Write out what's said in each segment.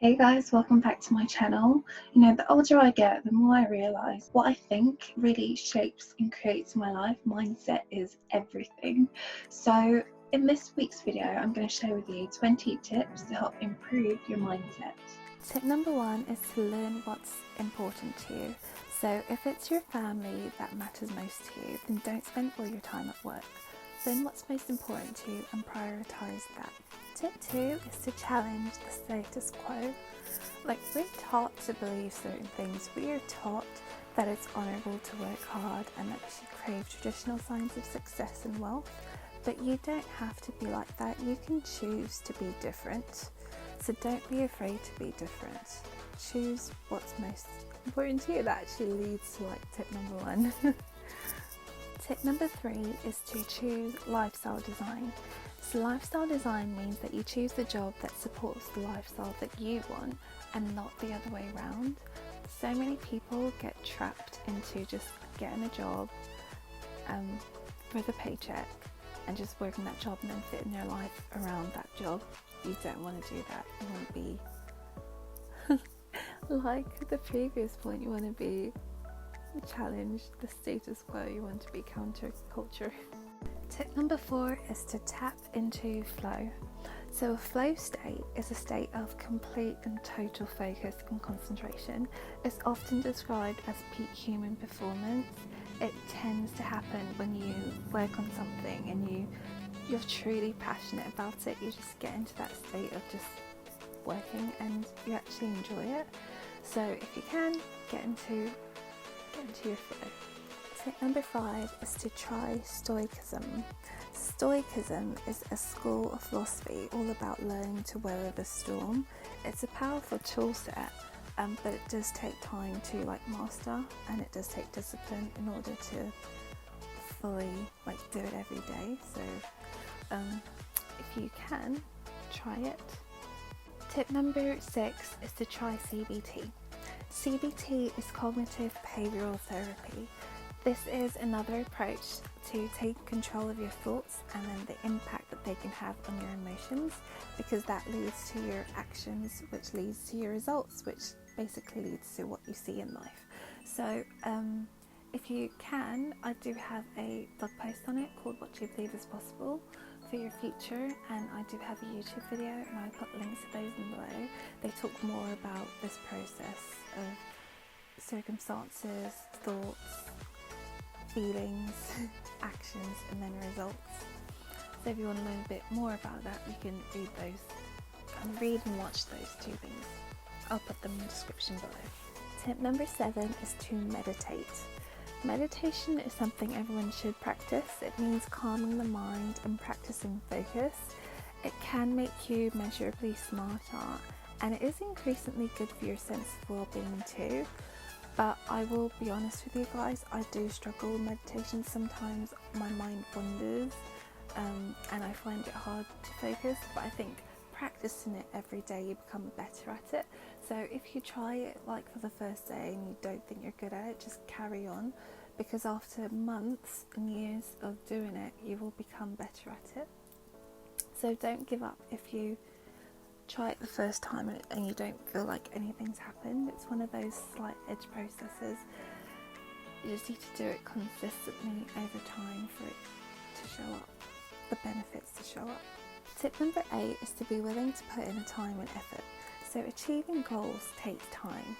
Hey guys, welcome back to my channel. You know, the older I get, the more I realise what I think really shapes and creates my life. Mindset is everything. So in this week's video, I'm going to share with you 20 tips to help improve your mindset. Tip number one is to learn what's important to you. So if it's your family that matters most to you, then don't spend all your time at work. Learn what's most important to you and prioritise that. Tip two is to challenge the status quo. Like, we're taught to believe certain things. We are taught that it's honourable to work hard and that we should crave traditional signs of success and wealth. But you don't have to be like that. You can choose to be different. So don't be afraid to be different. Choose what's most important to you. That actually leads to tip number one. Tip number three is to choose lifestyle design. So lifestyle design means that you choose the job that supports the lifestyle that you want and not the other way around. So many people get trapped into just getting a job for the paycheck and just working that job and then fitting their life around that job. You don't want to do that. You want to be like the previous point, you want to be challenge the status quo, you want to be counterculture. Tip number four is to tap into flow. So a flow state is a state of complete and total focus and concentration. It's often described as peak human performance. It tends to happen when you work on something and you're truly passionate about it. You just get into that state of just working and you actually enjoy it. So if you can, get into your flow. Tip number five is to try Stoicism. Stoicism is a school of philosophy all about learning to weather the storm. It's a powerful tool set, but it does take time to master, and it does take discipline in order to fully do it every day. So if you can, try it. Tip number six is to try CBT. CBT is cognitive behavioural therapy. This is another approach to take control of your thoughts and then the impact that they can have on your emotions, because that leads to your actions, which leads to your results, which basically leads to what you see in life. So if you can, I do have a blog post on it called What You Believe Is Possible for Your Future, and I do have a YouTube video and I put links to those in below. They talk more about this process of circumstances, thoughts, feelings, actions, and then results. So if you want to learn a bit more about that, you can read and watch those two things. I'll put them in the description below. Tip number seven is to meditate. Meditation is something everyone should practice. It means calming the mind and practicing focus. It can make you measurably smarter, and it is increasingly good for your sense of well-being too. But I will be honest with you guys, I do struggle with meditation. Sometimes my mind wanders and I find it hard to focus, but I think practicing it every day you become better at it. So if you try it for the first day and you don't think you're good at it, just carry on, because after months and years of doing it, you will become better at it. So don't give up if you try it the first time and you don't feel like anything's happened. It's one of those slight edge processes. You just need to do it consistently over time for it to show up, the benefits to show up. Tip number 8 is to be willing to put in the time and effort. So achieving goals takes time.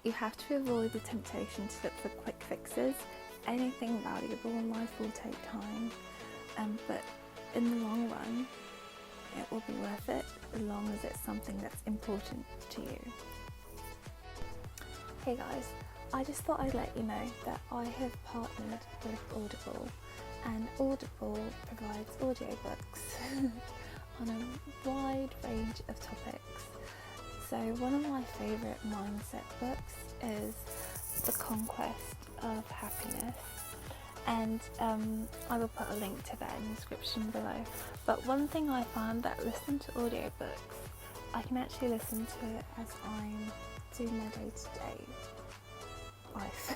You have to avoid the temptation to look for quick fixes. Anything valuable in life will take time, but in the long run it will be worth it, as long as it's something that's important to you. Hey guys, I just thought I'd let you know that I have partnered with Audible, and Audible provides audiobooks on a wide range of topics. So one of my favourite mindset books is The Conquest of Happiness, and I will put a link to that in the description below. But one thing I found, that listening to audiobooks, I can actually listen to it as I'm doing my day-to-day life.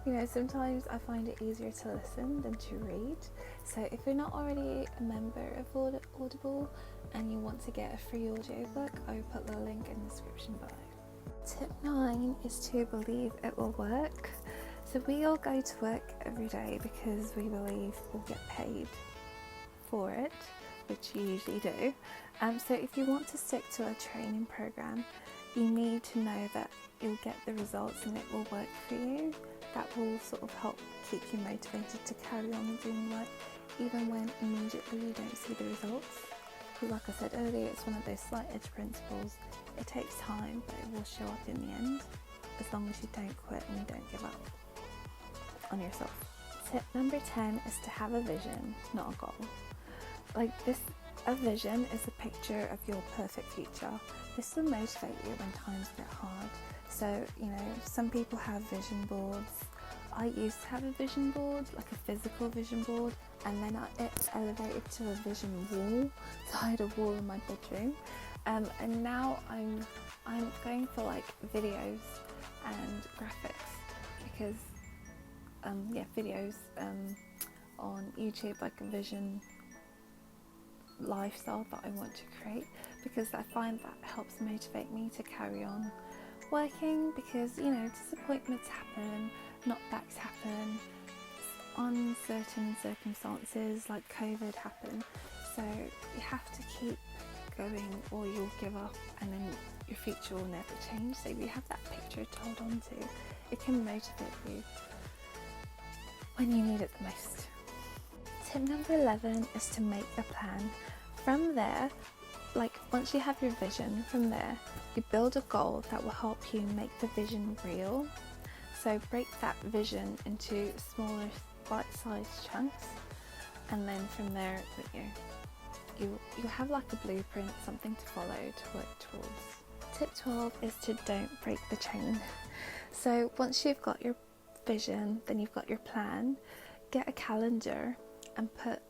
You know, sometimes I find it easier to listen than to read. So if you're not already a member of Audible, and you want to get a free audiobook, I will put the link in the description below. Tip 9 is to believe it will work. So we all go to work every day because we believe we'll get paid for it, which you usually do. So if you want to stick to a training program, you need to know that you'll get the results and it will work for you. That will sort of help keep you motivated to carry on doing work even when immediately you don't see the results. Because like I said earlier, it's one of those slight edge principles. It takes time, but it will show up in the end, as long as you don't quit and you don't give up on yourself. Tip number 10 is to have a vision, not a goal. A vision is a picture of your perfect future. This will motivate you when times get hard. So, some people have vision boards. I used to have a vision board, like a physical vision board, and then it elevated to a vision wall. So I had a wall in my bedroom. And now I'm going for videos and graphics, because videos on YouTube, like a vision lifestyle that I want to create, because I find that helps motivate me to carry on working, because disappointments happen, knockbacks happen, uncertain circumstances like COVID happen, so you have to keep going or you'll give up and then your future will never change. So if you have that picture to hold on to, it can motivate you when you need it the most. Tip number 11 is to make a plan. From there, once you have your vision, from there you build a goal that will help you make the vision real. So break that vision into smaller bite-sized chunks, and then from there you have a blueprint, something to follow to work towards. Tip 12 is to don't break the chain. So once you've got your vision, then you've got your plan, get a calendar and put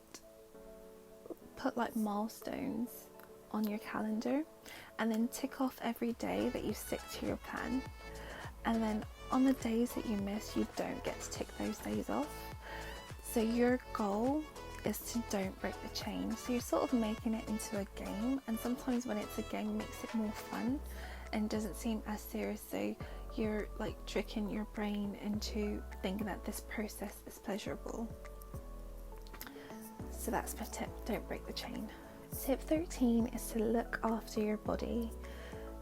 milestones on your calendar, and then tick off every day that you stick to your plan. And then on the days that you miss, you don't get to tick those days off. So your goal is to don't break the chain. So you're sort of making it into a game, and sometimes when it's a game, it makes it more fun and doesn't seem as serious. So you're tricking your brain into thinking that this process is pleasurable. So that's my tip, don't break the chain. Tip 13 is to look after your body.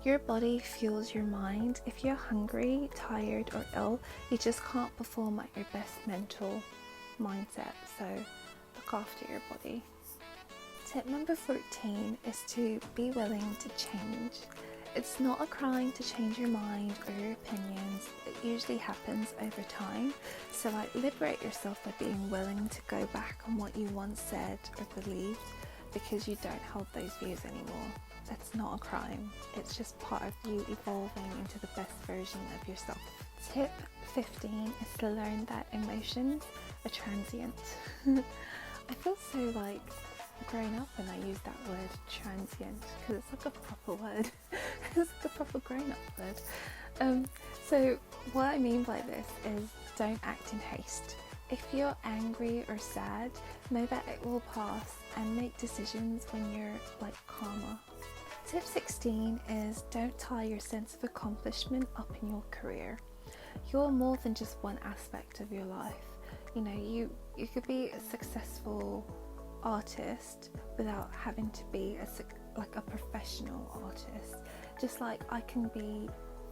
Your body fuels your mind. If you're hungry, tired or ill, you just can't perform at your best mental mindset. So look after your body. Tip number 14 is to be willing to change. It's not a crime to change your mind or your opinions. It usually happens over time. So liberate yourself by being willing to go back on what you once said or believed, because you don't hold those views anymore. That's not a crime. It's just part of you evolving into the best version of yourself. Tip 15 is to learn that emotions are transient. I feel so grown up when I use that word transient, because it's a proper word. It's a proper grown up word. So what I mean by this is, don't act in haste. If you're angry or sad, know that it will pass, and make decisions when you're calmer. Tip 16 is don't tie your sense of accomplishment up in your career. You're more than just one aspect of your life. You could be a successful artist without having to be a professional artist. Just like I can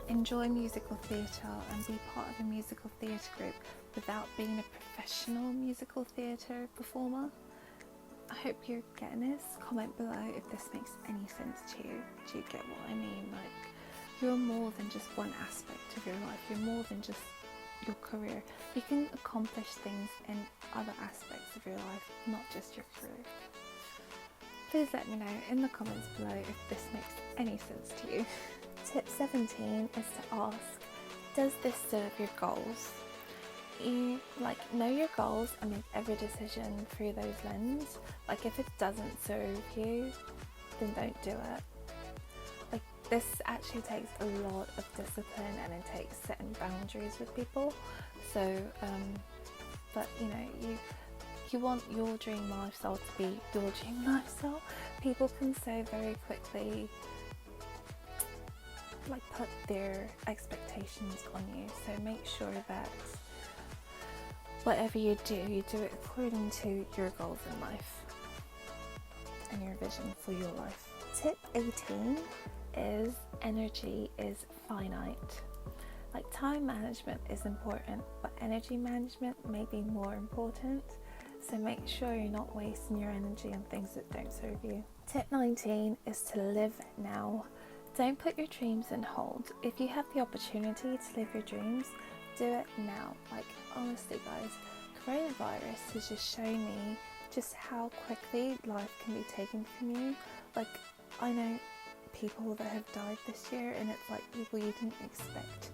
enjoy musical theatre and be part of a musical theatre group without being a professional musical theatre performer. I hope you're getting this. Comment below if this makes any sense to you. Do you get what I mean? You're more than just one aspect of your life. You're more than just your career. You can accomplish things in other aspects of your life, not just your career. Please let me know in the comments below if this makes any sense to you. Tip 17 is to ask, does this serve your goals? You know your goals and make every decision through those lenses. If it doesn't serve you, then don't do it. This actually takes a lot of discipline, and it takes setting boundaries with people. So but you If you want your dream lifestyle to be your dream lifestyle, people can so very quickly like put their expectations on you. So make sure that whatever you do it according to your goals in life and your vision for your life. Tip 18 is energy is finite. Like, time management is important, but energy management may be more important. So make sure you're not wasting your energy on things that don't serve you. Tip 19 is to live now. Don't put your dreams on hold. If you have the opportunity to live your dreams, do it now. Like, honestly guys, coronavirus has just shown me just how quickly life can be taken from you. Like, I know people that have died this year, and it's like people you didn't expect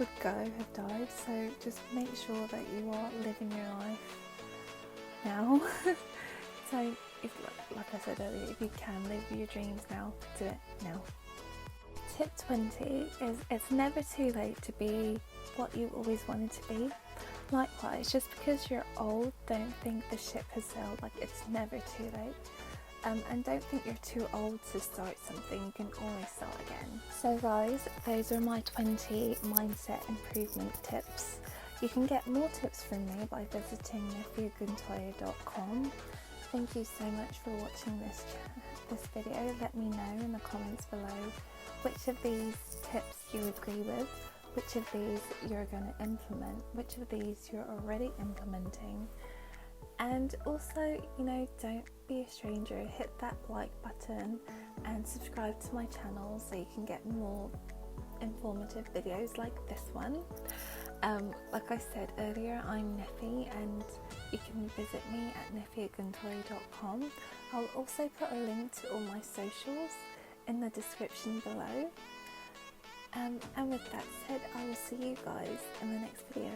would have died. So just make sure that you are living your life now. So if, like I said earlier, if you can live your dreams now, do it now. Tip 20 is it's never too late to be what you always wanted to be. Likewise, just because you're old, don't think the ship has sailed. Like, it's never too late. And don't think you're too old to start something. You can always start again. So guys, those are my 20 mindset improvement tips. You can get more tips from me by visiting nefeoguntoye.com. Thank you so much for watching this video. Let me know in the comments below which of these tips you agree with, which of these you're going to implement, which of these you're already implementing. And also, don't be a stranger. Hit that like button and subscribe to my channel so you can get more informative videos like this one. Like I said earlier, I'm Nefe, and you can visit me at nefeoguntoye.com. I'll also put a link to all my socials in the description below. And with that said, I will see you guys in the next video.